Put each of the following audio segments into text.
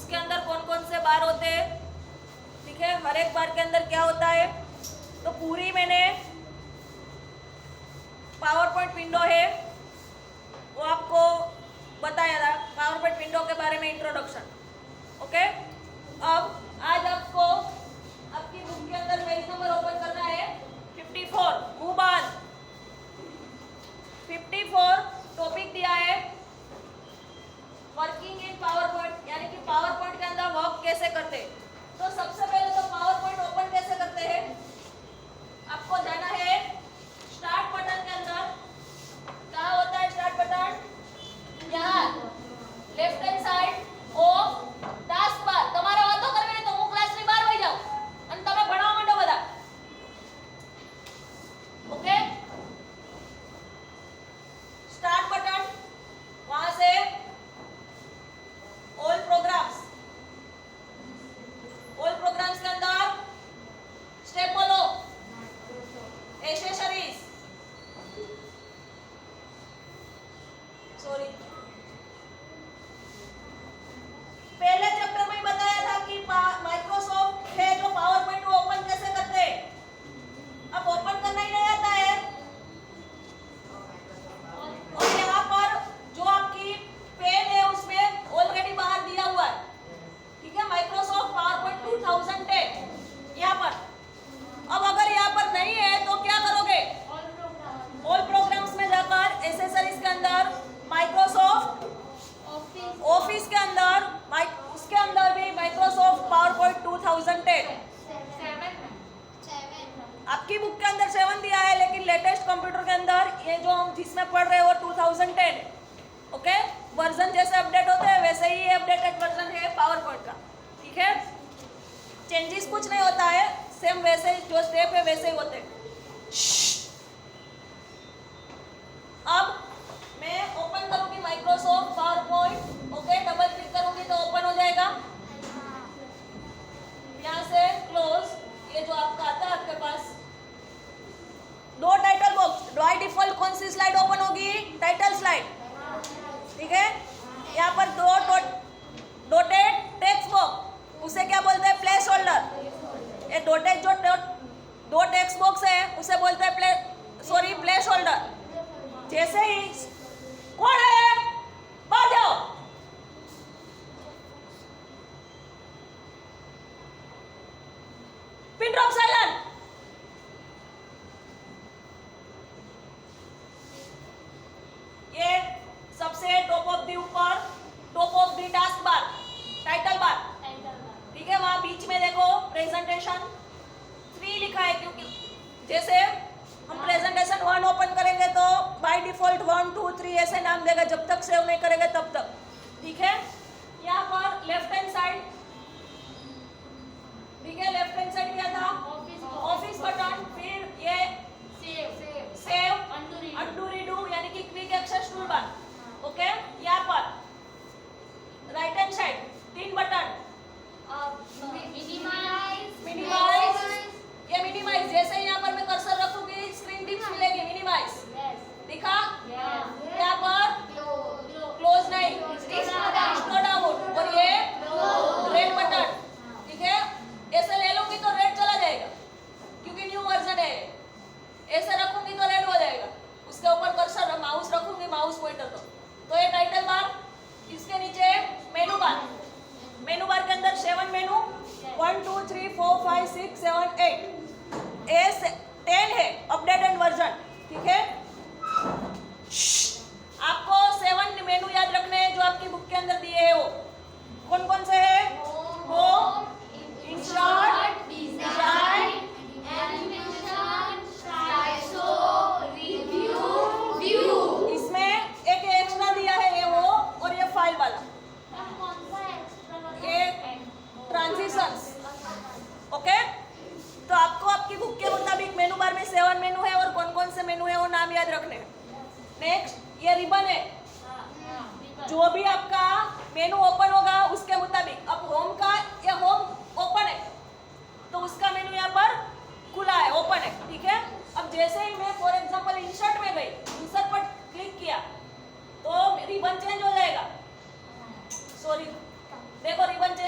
उसके अंदर कौन कौन से बार होते हैं, ठीक है, हर एक बार के अंदर क्या होता है। तो पूरी मैंने पावर पॉइंट विंडो है वो आपको बताया था, पावर पॉइंट विंडो के बारे में इंट्रोडक्शन। ओके, अब आज आपको आपकी बुक के अंदर पेज नंबर ओपन करना है 54। Move on. 54 टॉपिक दिया है वर्किंग इन पावर पॉइंट, यानी कि पावर पॉइंट के अंदर वर्क कैसे करते हैं। तो सबसे पहले तो पावर पॉइंट ओपन कैसे करते हैं, आपको जाना है स्टार्ट बटन के अंदर। कहाँ होता है स्टार्ट बटन, यहाँ left hand side of task bar. તમારે વાતો કરવી તો હું ક્લાસની બહાર વઈ જાઉં અને તમે ભણાવવા માંડો બધા। ઓકે, स्टार्ट बटन, वहां से ऑल प्रोग्राम्स, ऑल प्रोग्राम्स के अंदर स्टेप बोलो, एसेसरीज, सॉरी पहले चैप्टर में ही बताया था कि माइक्रोसॉफ्ट है जो पावर पॉइंट को ओपन कैसे करते हैं। अब ओपन करना ही नहीं आता है, और यहाँ पर जो आपकी पेन है उसमें ऑलरेडी बाहर दिया हुआ है, ठीक है, माइक्रोसॉफ्ट पावर पॉइंट 2010 यहाँ पर। अब अगर यहाँ पर नहीं है तो क्या करोगे, ऑल प्रोग्राम्स में जाकर एसेसरीज के अंदर माइक्रोसॉफ्ट ऑफिस के अंदर उसके अंदर भी माइक्रोसॉफ्ट पावर पॉइंट 2010। आपकी बुक के अंदर 7 दिया है, लेकिन लेटेस्ट कंप्यूटर के अंदर ये जो हम जिसमें पढ़ रहे हैं वो 2010। ओके, वर्जन जैसे अपडेट होते हैं वैसे ही अपडेटेड वर्जन है पावर पॉइंट का, ठीक है, चेंजेस कुछ नहीं होता है, सेम वैसे जो स्टेप है वैसे ही होते हैं। अब मैं ओपन करूंगी Microsoft power point. Okay, double click करूंगी तो ओपन हो जाएगा। यहाँ से क्लोज, ये जो आपका आता है आपके पास दो टाइटल बॉक्स, बाय डिफॉल्ट कौन सी स्लाइड ओपन होगी, टाइटल स्लाइड, ठीक है। यहाँ पर दो डॉटेड टेक्स्ट बॉक्स, उसे क्या बोलते हैं, प्लेस होल्डर। ये डॉटेड जो दो टेक्स्ट बॉक्स है उसे बोलते हैं प्लेस होल्डर। जैसे ही कौन है बाहर जाओ, पिन ड्रॉप साइलेंट। ये सबसे टॉप ऑफ द ऊपर, top of the task bar, title bar, ठीक है, वहां बीच में देखो प्रेजेंटेशन 3 लिखा है, क्योंकि जैसे हम प्रेजेंटेशन 1 ओपन करेंगे तो बाय डिफॉल्ट 1 2 3 ऐसे नाम देगा, जब तक सेव नहीं करेंगे तब तक, ठीक है। यहाँ पर लेफ्ट हैंड साइड, ठीक है, लेफ्ट हैंड साइड क्या था, ऑफिस बटन, फिर ये सेव अंडू रीडू यानी कि quick access tool bar. Okay, यहाँ पर right hand side 3 button, minimise, ये मिनिमाइज, जैसे यहाँ पर मैं कर्सर रखूंगी स्क्रीन टिप्स मिलेगी, मिनिमाइज दिखा, यहाँ पर क्लोज नहीं, स्लो डाउन, और ये रेड बटन, ठीक है, ऐसे ले लूंगी तो रेड चला जाएगा क्योंकि न्यू वर्जन है, ऐसे रखूंगी तो रेड हो जाएगा, उसके ऊपर कर्सर माउस रखूंगी, माउस पॉइंटर तो ये टाइटल बार, इसके नीचे मेनू बार, मेनू बार के अंदर 7 मेनू 1 2 3 4 5 6 7 8 10 है अपडेटेड वर्जन, ठीक है। आपको 7 मेनू याद रखने हैं जो आपकी बुक के अंदर दिए हैं, वो कौन कौन से है, home, insert, design, animation, slideshow, review, view. इसमें एक एक्स्ट्रा दिया है ये वो, और ये फाइल वाला, ये ट्रांजिशंस। ओके, तो आपको आपकी बुक के मुताबिक मेनू बार में 7 मेनू है और कौन कौन से मेनू है वो नाम याद रखने हैं। नेक्स्ट, ये रिबन है, जो भी आपका मेनू ओपन होगा उसके मुताबिक, अब होम का या होम ओपन है तो उसका मेनू यहाँ पर खुला है, ओपन है, ठीक है। अब जैसे ही मैं फॉर एग्जांपल इंसर्ट में गई, इंसर्ट पर क्लिक किया तो रिबन चेंज हो जाएगा, सॉरी देखो रिबन चेंज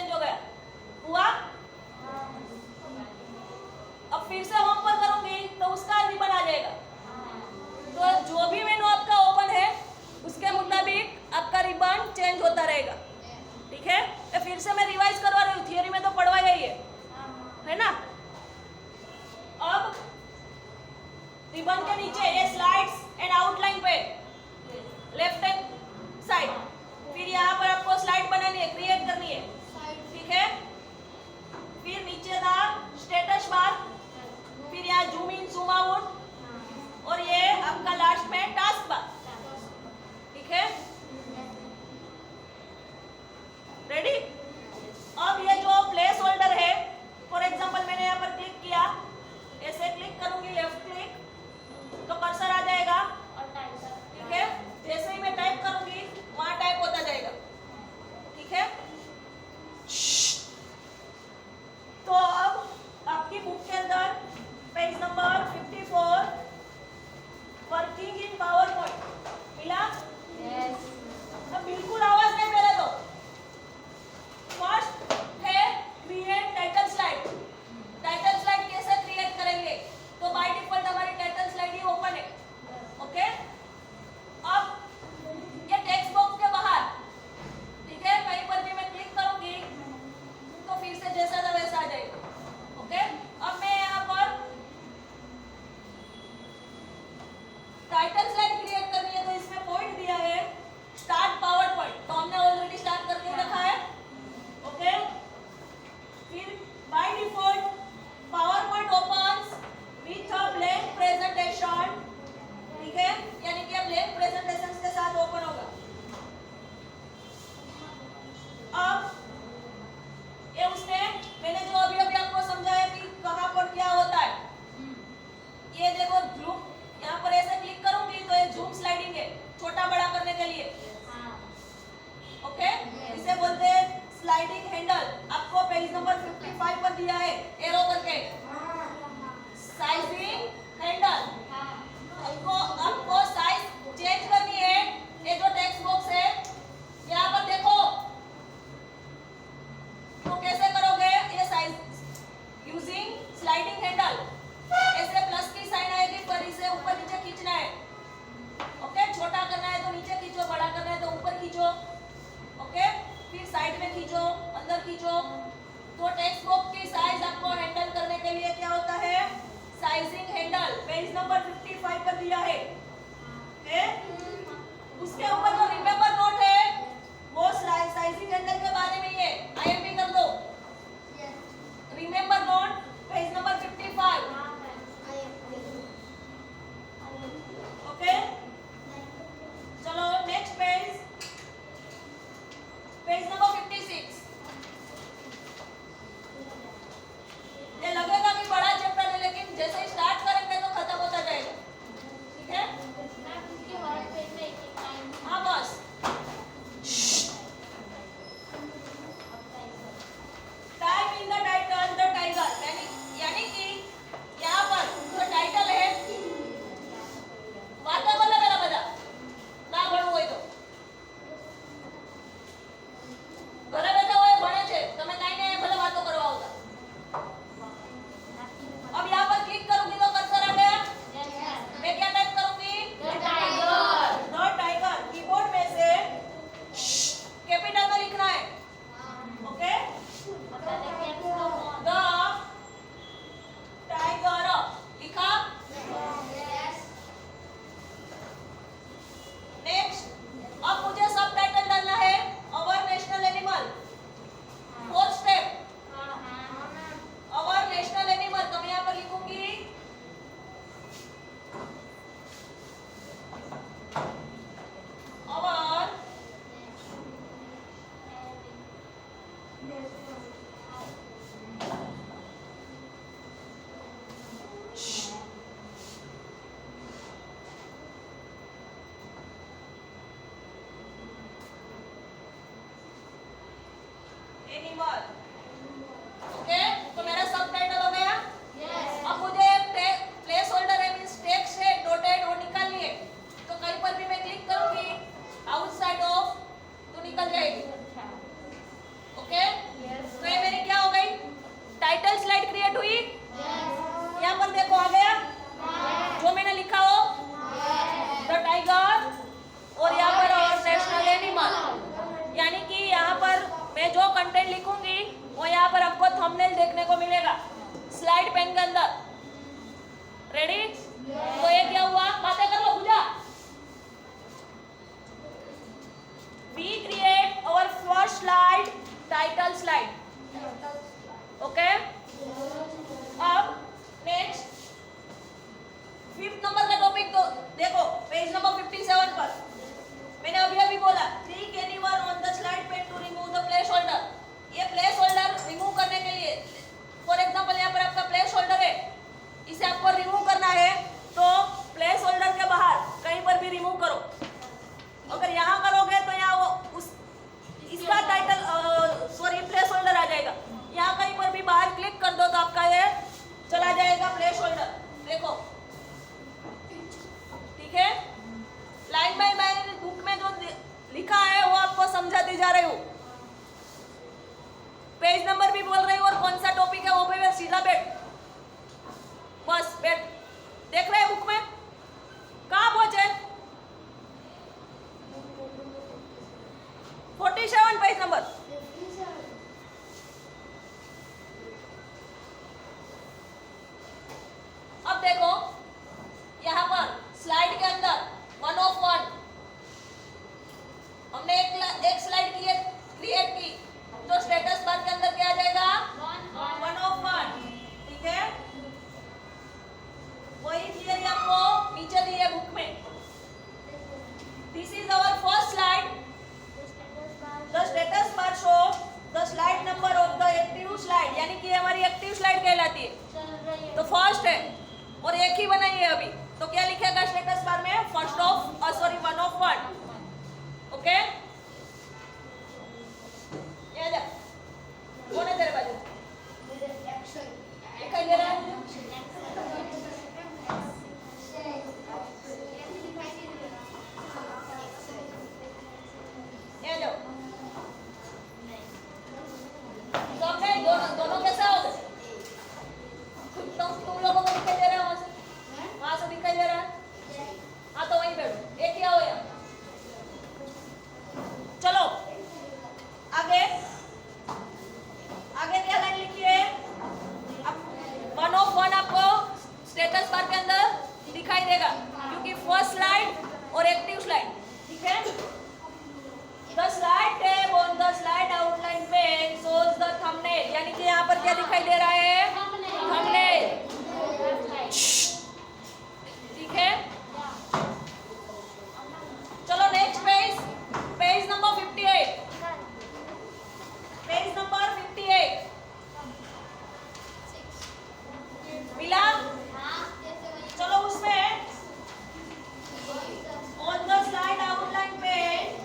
के लिए क्या होता है? Sizing handle. पेज नंबर 55 पर दिया है? उसके ऊपर जो रिमेंबर नोट है वो साइजिंग हैंडल के बारे में ही है। आईएमपी कर दो। Remember note page number 55। Okay, चलो नेक्स्ट पेज, पेज नंबर 56। ये लगेगा कि बड़ा चैप्टर है, लेकिन जैसे ही स्टार्ट करेंगे तो खत्म होता जाएगा। ठीक है? हाँ बस। Type in the title the tiger, यानी कि यहाँ पर जो टाइटल है वाता बोला पेला बधा ना भणવું હોય તો ઘરે બેઠા હોય ભણે છે, તમે કાઈ ને ભલે વાતો કરવા આવતા। अब यहाँ पर क्लिक करूंगी तो कर्सर आ गया। मैं क्या टाइप करूंगी? The tiger. कीबोर्ड में से कैपिटल में लिखना है। ओके, द टाइगर लिखा। नेक्स्ट, अब मुझे सब टाइटल डालना है। Our national animal, fourth step, our national animal. तो मैं यहाँ पर लिखूंगी अवर एनिमल। ओके, तो मेरा सब टाइटल हो गया। अब मुझे प्लेस होल्डर है, मींस टेक्स्ट है डॉटेड, वो निकालनी है। तो कहीं पर भी मैं क्लिक करूंगी आउटसाइड ऑफ तो निकल जाएगी। ओके, तो ये मेरी क्या हो गई? टाइटल स्लाइड क्रिएट हुई। यहाँ पर देखो आ गया जो मैंने लिखा हो, द टाइगर, और यहाँ पर और नेशनल एनिमल। यानी कि यहाँ पर मैं जो कंटेंट लिखूंगी वो यहाँ पर आपको थंबनेल देखने को मिलेगा स्लाइड पेन के अंदर। रेडी? तो ये क्या हुआ? बातें कर लो Puja. We create our first slide, title slide. Okay, अब नेक्स्ट 5th नंबर का टॉपिक तो देखो पेज नंबर 57 पर। मैंने अभी बोला click anywhere on the slide pane to remove the placeholder. ये प्लेस होल्डर रिमूव करने के लिए, फॉर एग्जांपल यहाँ पर आपका प्लेस होल्डर है, इसे आपको रिमूव करना है तो प्लेस होल्डर के बाहर कहीं पर भी रिमूव करो। अगर यहाँ करोगे तो यहाँ वो इसका टाइटल सॉरी प्लेस होल्डर आ जाएगा। यहाँ कहीं पर भी बाहर क्लिक कर दो तो आपका ये चला जाएगा प्लेस होल्डर। देखो, ठीक है? लाइन बाय लाइन बुक में जो लिखा है वो आपको समझाती जा रही हूँ। पेज नंबर भी बोल रही हूँ और कौन सा टॉपिक है वो भी सीधा बैठ, बस बैठ। देख रहे हैं बुक में कहाँ पहुंचे? 47 पेज नंबर। अब देखो यहाँ पर स्लाइड के अंदर 1 of 1 हमने एक स्लाइड क्रिएट की तो स्टेटस बार के अंदर क्या आ जाएगा? 1 of 1। ठीक है, वही थियरी आपको नीचे दी है बुक में। This is our first slide. The status bar show the slide number of the active slide, यानी कि हमारी एक्टिव स्लाइड कहलाती है। तो फर्स्ट है और एक ही बनाई है अभी, तो क्या लिखेगा स्टेटस बार में? First of sorry 1 of 1। Okay, ये जा कौन है तेरे बाजू? दिखाई दे रहा है? ये लो, सब में दोनों कैसा होगा? तुम लोगों को slide. ठीक है? The slide tab on the slide outline pane shows the thumbnail. यानी कि यहाँ पर क्या दिखाई दे रहा है? Thumbnail. ठीक है? चलो next page, page number 58. Page number 58. मिला? चलो उसमें ऑन द स्लाइड आउटलाइन पे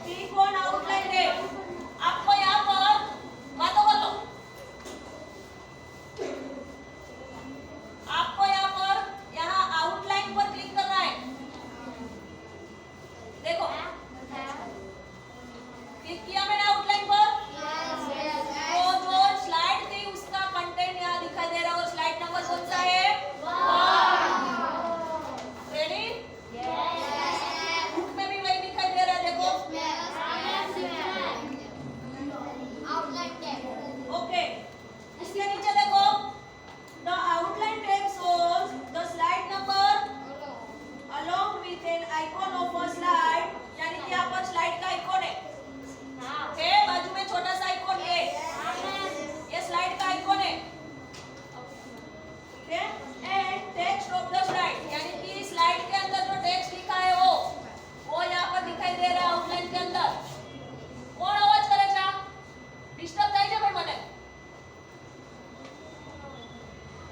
क्लिक ऑन आउटलाइन टेब. आपको यहाँ पर बातों कर लो. आपको यहाँ पर यहाँ आउटलाइन पर क्लिक करना है. देखो क्लिक किया मैंने आउटलाइन पर. तो जो स्लाइड थी उसका कंटेंट यहाँ दिखाई दे रहा है. और स्लाइड नंबर कौन सा है? रेडी? बुक में भी वही दिखाई दे रहा है. देखो ओके. इसके नीचे देखो the outline tab shows the slide number along with an icon of a slide. यानी कि यहाँ पर स्लाइड का आइकॉन है. बाजू में छोटा सा आइकॉन है. ये स्लाइड का आइकॉन है. ठीक है? And text of the slide. यानी कि स्लाइड के अंदर जो टेक्स्ट लिखा है वो यहाँ पर दिखाई दे रहा है आउटलाइन के अंदर. कौन अवाज करे છે? डिस्टर्ब થાય છે પણ મને.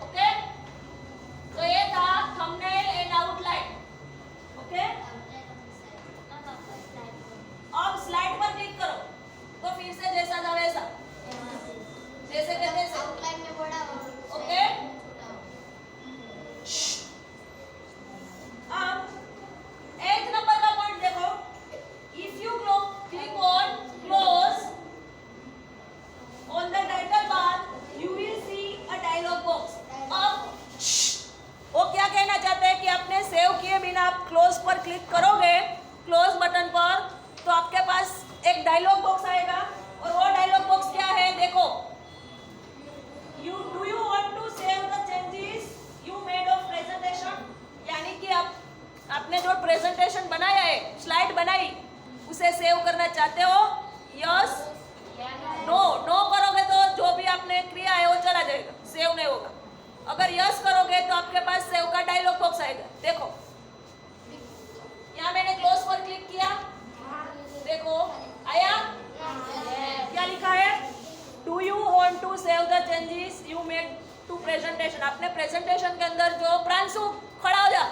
ओके? तो ये था थंबनेल एंड आउटलाइन. ओके? अब स्लाइड पर क्लिक करो तो फिर से जैसा था वैसा, जैसे के तैसे. ओके? अब 8 नंबर का पॉइंट देखो. If you click on close on the title bar you will see a dialog box. अब वो क्या कहना चाहते हैं कि आपने सेव किए बिना आप क्लोज पर क्लिक करोगे, क्लोज बटन पर, तो आपके पास एक डायलॉग बॉक्स आएगा. और वो डायलॉग बॉक्स क्या है? देखो you want to save the changes you made of presentation. यानी कि आपने जो प्रेजेंटेशन बनाया है, स्लाइड बनाई, उसे सेव करना चाहते हो? Yes no. नो करोगे तो जो भी आपने किया है वो चला जाएगा, सेव नहीं होगा. अगर यस करोगे तो आपके पास सेव का डायलॉग बॉक्स आएगा. देखो यहाँ मैंने क्लोज पर क्लिक किया. देखो आया? क्या लिखा है? Do you want to save the changes you made to presentation. आपने प्रेजेंटेशन के अंदर जो प्रांशु खड़ा हो जा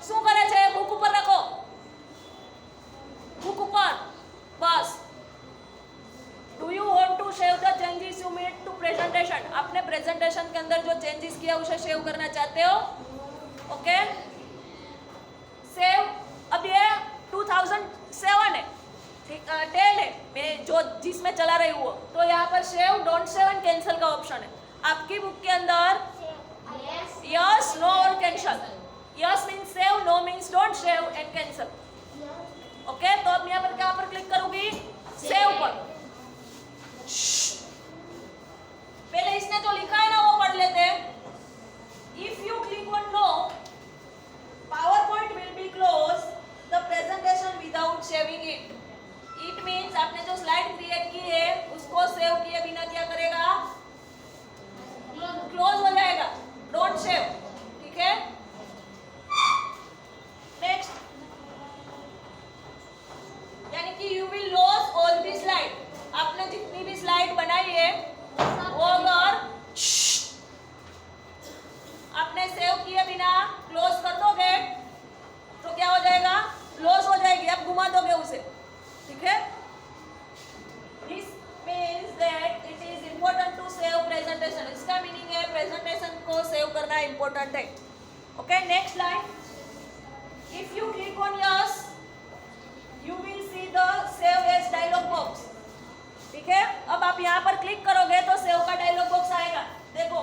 શું કરે છે? બુક ઉપર રાખો. બુક ઉપર બસ. Do you want to save the changes you made to presentation. आपने प्रेजेंटेशन के अंदर जो चेंजेस किया उसे सेव करना चाहते हो. ओके? सेव. अब ये 2007 है, 10 है, मैं जो जिसमें चला रही हूँ, तो यहाँ पर save, don't save and cancel का ऑप्शन है. आपकी बुक के अंदर यस, नो और cancel. Yes means save, no means don't save and cancel. Okay? तो अब यहाँ पर क्या पर क्लिक करूंगी? सेव पर. पहले इसने जो लिखा है ना वो पढ़ लेते हैं. If you click on no, PowerPoint will be close the presentation without saving it. It means आपने जो स्लाइड क्रिएट की है उसको सेव किए बिना क्या करेगा? क्लोज हो जाएगा. Don't save. ठीक है? नेक्स्ट. यानी कि you will loss all the slide. आपने जितनी भी स्लाइड बनाई है वो अगर आपने सेव किए बिना क्लोज कर दोगे तो क्या हो जाएगा? लॉस हो जाएगी. आप घुमा दोगे उसे. ठीक है? This means that it is important to save presentation. इसका मीनिंग है प्रेजेंटेशन को सेव करना इम्पोर्टेंट है. Okay? Next line. If you click on yes you will see the save as dialog box. ठीक है? अब आप यहाँ पर क्लिक करोगे तो सेव का डायलॉग बॉक्स आएगा. देखो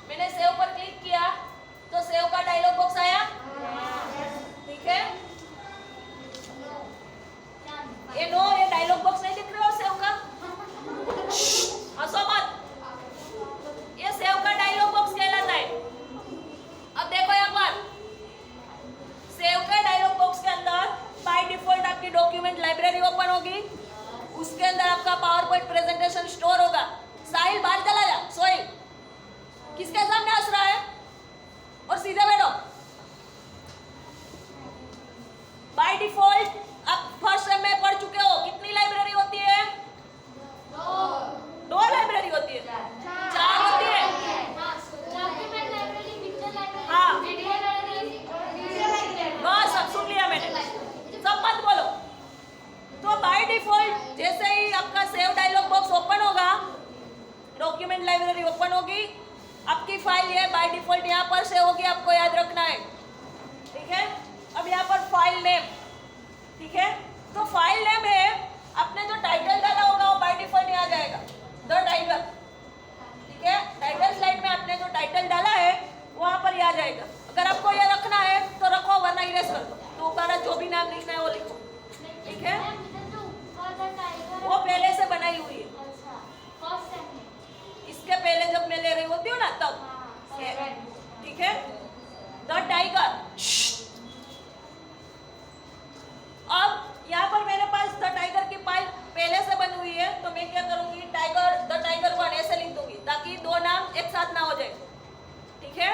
मैंने सेव पर क्लिक किया तो सेव का डायलॉग बॉक्स आया. ठीक है? ये नो, ये डायलॉग बॉक्स नहीं दिख रहा हो सेव का? हंसो मत. ये सेव का डायलॉग बॉक्स कहलाता है. अब देखो यहाँ पर सेव के डायलॉग बॉक्स के अंदर आपका पावर पॉइंट प्रेजेंटेशन स्टोर होगा। साहिल बाहर चला जा। सोहिल किसके सामने हंस रहा है? और सीधे बैठो। बाय डिफॉल्ट आप फर्स्ट सेम में पढ़ चुके हो कितनी लाइब्रेरी होती है? दो लाइब्रेरी होती है, चार होती है। हाँ बस अब सुन लिया मैंने, सब मत बोलो। तो बाय डिफॉल्ट जैसे ही आपका सेव डायलॉग बॉक्स ओपन होगा, डॉक्यूमेंट लाइब्रेरी ओपन होगी, आपकी फाइल ये बाय डिफॉल्ट यहाँ पर सेव होगी, आपको याद रखना है। ठीक है, अब यहाँ पर फाइल नेम, ठीक है, तो फाइल नेम है, आपने जो टाइटल डाला होगा वो बाय डिफॉल्ट यहाँ जाएगा, द टाइटल। ठीक है, टाइटल स्लाइड में आपने जो टाइटल डाला है वहाँ पर यहाँ जाएगा। अगर आपको ये रखना है तो रखो, वरना इरेज कर दो। तो ऊपर जो भी नाम लिखना है वो लिखो। ठीक है, वो पहले से बनाई हुई है, इसके पहले जब मैं ले रही होती हूँ ना तब। ठीक है, द टाइगर। अब यहाँ पर मेरे पास द टाइगर की फाइल पहले से बनी हुई है, तो मैं क्या करूंगी, टाइगर द टाइगर 1 ऐसे लिख दूंगी ताकि दो नाम एक साथ ना हो जाए। ठीक है,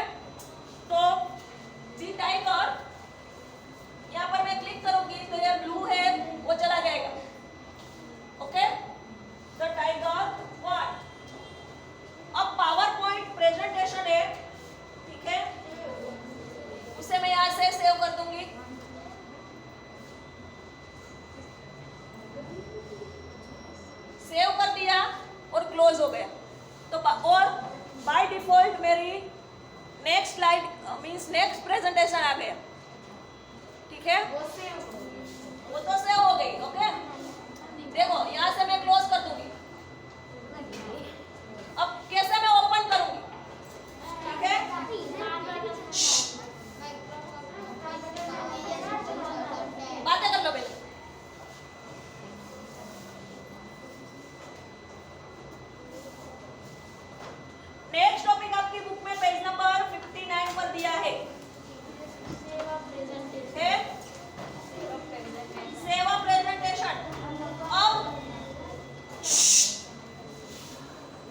तो द टाइगर यहाँ पर मैं क्लिक करूंगी तो ये ब्लू है वो चला जाएगा। Okay, the tiger 1। अब पावर पॉइंट प्रेजेंटेशन है, ठीक है, उसे मैं यहाँ से सेव कर दूंगी। सेव कर दिया और क्लोज हो गया। तो और बाय डिफॉल्ट मेरी next slide means next presentation आ गया। ठीक है, वो तो सेव हो गई। ओके, देखो यहाँ से मैं क्लोज कर दूंगी। अब कैसे मैं ओपन करूंगी? ठीक है, बातें कर लो पहले। नेक्स्ट टॉपिक आपकी बुक में पेज नंबर 59 पर दिया है, सेवा प्रेजेंटेशन। अब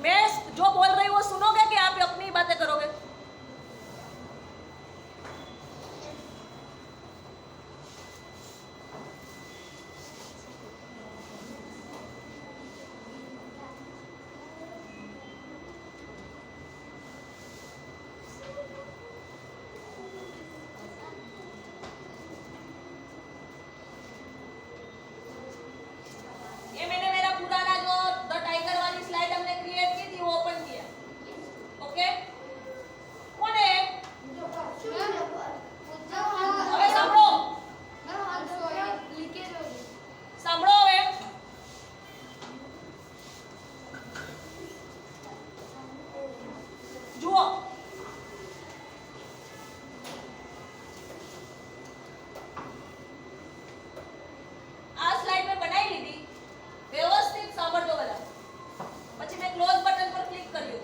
मैं जो बोल रही हूँ वो सुनोगे कि आप अपनी बातें करोगे? ये मैंने मेरा पुराना जो द टाइगर वाली स्लाइड हमने क्रिएट की थी वो ओपन किया। ओके, कौन है? હવે સાંભળો, સાંભળો હવે। જુઓ, આ સ્લાઇડ મેં બનાવી લીધી, व्यवस्थित સાંભળજો બધા। પછી मैं क्लोज बटन पर क्लिक કર્યું,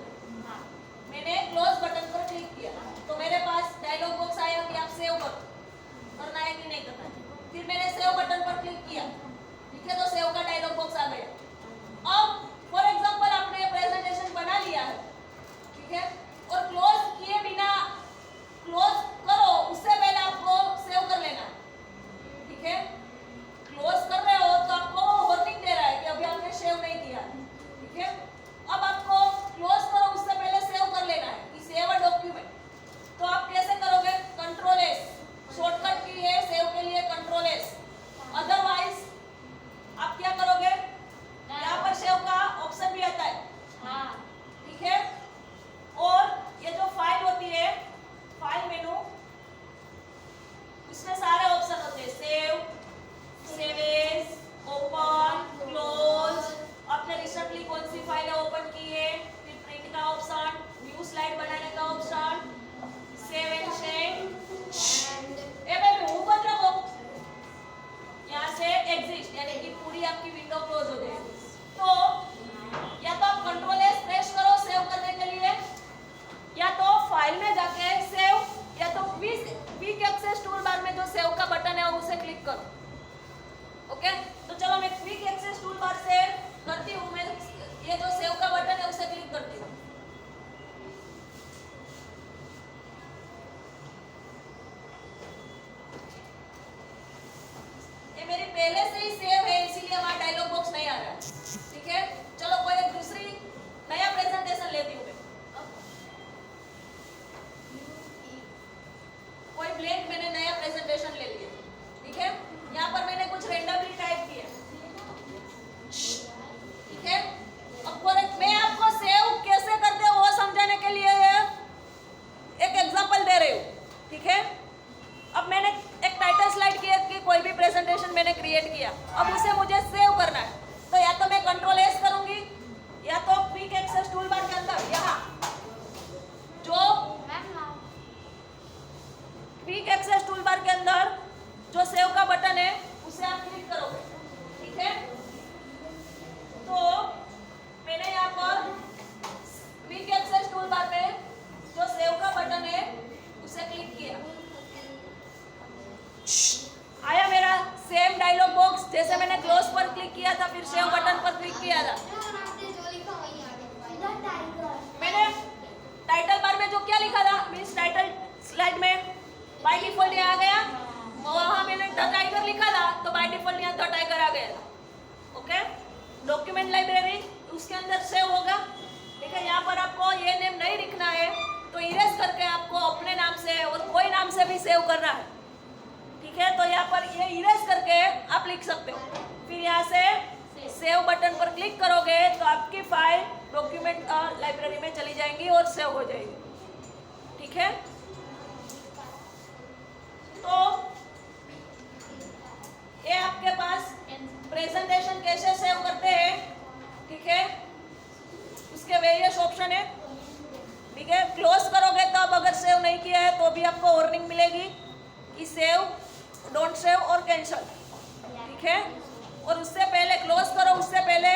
मैंने क्लोज बटन पर क्लिक किया तो मेरे पास डायलॉग बॉक्स आया कि आप सेव करो, करना है कि नहीं करना है। फिर मैंने सेव बटन पर क्लिक किया, ठीक है, तो सेव का डायलॉग बॉक्स आ गया। अब फॉर एग्जांपल आपने प्रेजेंटेशन बना लिया है, ठीक है, और क्लोज किए बिना क्लोज करो उससे पहले आपको सेव कर लेना है। ठीक है, क्लोज कर रहे हो तो आपको वार्निंग दे रहा है कि अभी आपने सेव नहीं किया। ठीक है, अब आपको क्लोज करो उससे पहले सेव कर लेना है कि सेव अ डॉक्यूमेंट। तो आप कैसे करोगे? कंट्रोल एस, शॉर्टकट की है सेव के लिए कंट्रोल एस। अदरवाइज आप क्या करोगे, यहाँ पर सेव का ऑप्शन भी आता है। ठीक है, और ये जो फाइल होती है, फाइल मेनू, उसमें सारे ऑप्शन होते हैं, save, save as, open, close, आपने रिसेंटली कौन सी फाइल ओपन की है, फिर प्रिंट का ऑप्शन, न्यू स्लाइड बनाने का option, save and send. A baby ऊपर रखो, यहाँ से एग्जिस्ट यानी कि पूरी आपकी विंडो क्लोज हो जाएगी। तो या तो आप कंट्रोल एस प्रेस करो सेव करने के लिए, या तो फाइल में जाके सेव, या तो क्विक एक्सेस टूल बार में जो सेव का बटन है उसे क्लिक करो। ओके, तो चलो मैं क्विक एक्सेस टूल बार से कर मैंने क्रिएट किया, अब उसे मुझे सेव करना है। तो या तो मैं कंट्रोल एस करूंगी या तो क्विक एक्सेस टूल बार के अंदर यहाँ जो क्विक एक्सेस टूल बार के अंदर जो सेव का बटन है उसे आप क्लिक करोगे, ठीक है। तो मैंने यहाँ पर क्विक एक्सेस टूल बार में जो सेव का बटन है उसे क्लिक किया, आया मेरा सेम डायलॉग बॉक्स। जैसे मैंने क्लोज पर क्लिक किया था फिर सेव बटन पर क्लिक किया था। मैंने टाइटल बार में जो क्या लिखा था मीन्स टाइटल स्लाइड में बाय डिफॉल्ट यहाँ आ गया, वहाँ मैंने द टाइगर लिखा था तो बाय डिफॉल्ट यहाँ द टाइगर आ गया था। ओके, डॉक्यूमेंट लाइब्रेरी उसके अंदर सेव होगा, ठीक है। यहाँ पर आपको ये नेम नहीं लिखना है तो इरेज करके आपको अपने नाम से और कोई नाम से भी सेव करना है, ठीक है। तो यहाँ पर ये इरेज करके आप लिख सकते हो। फिर यहाँ से सेव बटन पर क्लिक करोगे तो आपकी फाइल डॉक्यूमेंट लाइब्रेरी में चली जाएंगी और सेव हो जाएगी, ठीक है। तो ये आपके पास प्रेजेंटेशन कैसे सेव करते हैं, ठीक है, उसके वेरियस ऑप्शन है, ठीक है। क्लोज करोगे तो अब अगर सेव नहीं किया है तो भी आपको वार्निंग मिलेगी कि सेव, डोंट सेव और कैंसल, ठीक है। और उससे पहले क्लोज करो, उससे पहले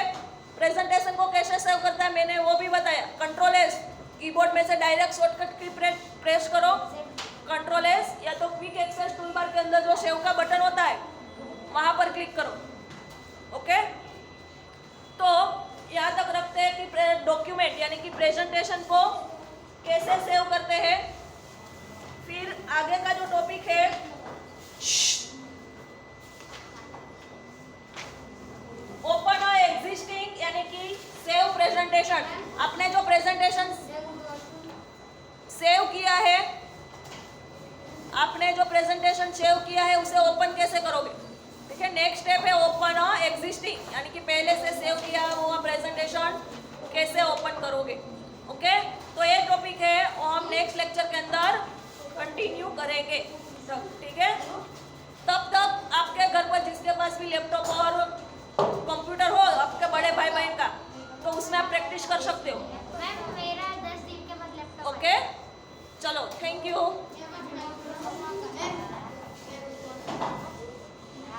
प्रेजेंटेशन को कैसे सेव करता है मैंने वो भी बताया। कंट्रोल एस, कीबोर्ड में से डायरेक्ट शॉर्टकट की प्रेस करो कंट्रोल एस, या तो क्विक एक्सेस टूल बार के अंदर जो सेव का बटन होता है वहां पर क्लिक करो, ओके। तो यहाँ तक रखते हैं कि डॉक्यूमेंट यानी कि प्रेजेंटेशन को कैसे सेव करते हैं। फिर आगे का जो टॉपिक है ओपन और एग्जिस्टिंग यानी कि सेव प्रेजेंटेशन। आपने जो प्रेजेंटेशन सेव किया है, आपने जो प्रेजेंटेशन सेव किया है उसे ओपन कैसे करोगे, ठीक है। नेक्स्ट स्टेप है ओपन और एग्जिस्टिंग यानी कि पहले से सेव किया हुआ प्रेजेंटेशन कैसे ओपन करोगे, ओके। तो ये टॉपिक है और हम नेक्स्ट लेक्चर के अंदर कंटिन्यू करेंगे, ठीक है। तब तक आपके घर पर जिसके पास भी लैपटॉप और कंप्यूटर हो, आपका